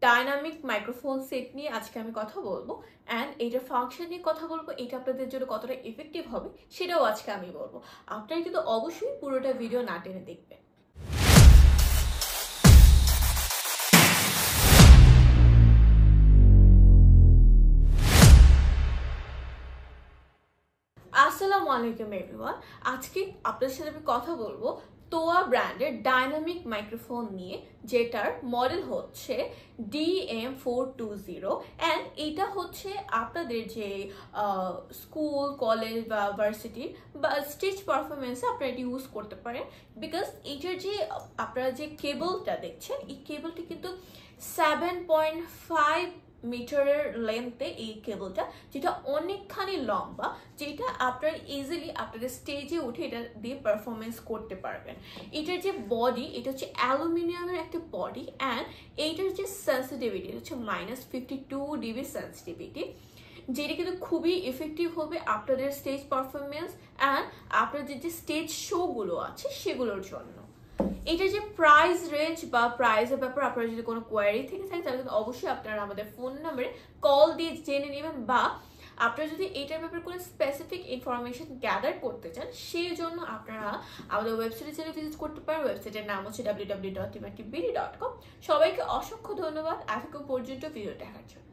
Dynamic microphone set নিয়ে আজকে আমি কথা বলবো অ্যান্ড এটার ফাংশন নিয়ে কথা বলবো। এটা আপনাদের জন্য কতটা ইফেক্টিভ হবে সেটাও আজকে আমি বলবো। আপনারা কিন্তু অবশ্যই পুরোটা ভিডিও না টেনে দেখবেন। আসসালামু আলাইকুম এভরিওয়ান। আজকে আপনাদের সাথে আমি কথা বলবো তোয়া ব্র্যান্ডের ডাইনামিক মাইক্রোফোন নিয়ে, যেটার মডেল হচ্ছে DM420 অ্যান্ড এটা হচ্ছে আপনাদের যে স্কুল কলেজ বা ভার্সিটি বা স্টেজ পারফরমেন্সে আপনারা এটি ইউজ করতে পারেন। বিকজ এটার যে আপনারা যে কেবলটা দেখছেন, এই কেবলটি কিন্তু 7.5 মিটারের লেন্থে এই কেবলটা, যেটা অনেকখানি লম্বা, যেটা আপনারা ইজিলি আপনাদের স্টেজে উঠে এটা দিয়ে পারফরমেন্স করতে পারবেন। এটার যে বডি, এটা হচ্ছে অ্যালুমিনিয়ামের একটা বডি অ্যান্ড এইটার যে সেন্সিটিভিটি হচ্ছে -52 dB সেন্সিটিভিটি, যেটা কিন্তু খুবই ইফেক্টিভ হবে আপনাদের স্টেজ পারফরমেন্স অ্যান্ড আপনাদের যে স্টেজ শোগুলো আছে সেগুলোর জন্য। এটা যে প্রাইস রেঞ্জ বা প্রাইসের ব্যাপারে আপনারা যদি কোনো কোয়ারি থেকে থাকে তাহলে কিন্তু অবশ্যই আপনারা আমাদের ফোন নাম্বারে কল দিয়ে জেনে নেবেন, বা আপনারা যদি এইটার ব্যাপারে কোনো স্পেসিফিক ইনফরমেশন গ্যাদার করতে চান সেই জন্য আপনারা আমাদের ওয়েবসাইটে চলে ভিজিট করতে পারেন। ওয়েবসাইটের নাম হচ্ছে www.timartbd.com। সবাইকে অসংখ্য ধন্যবাদ এতক্ষণ পর্যন্ত ভিডিও দেখার জন্য।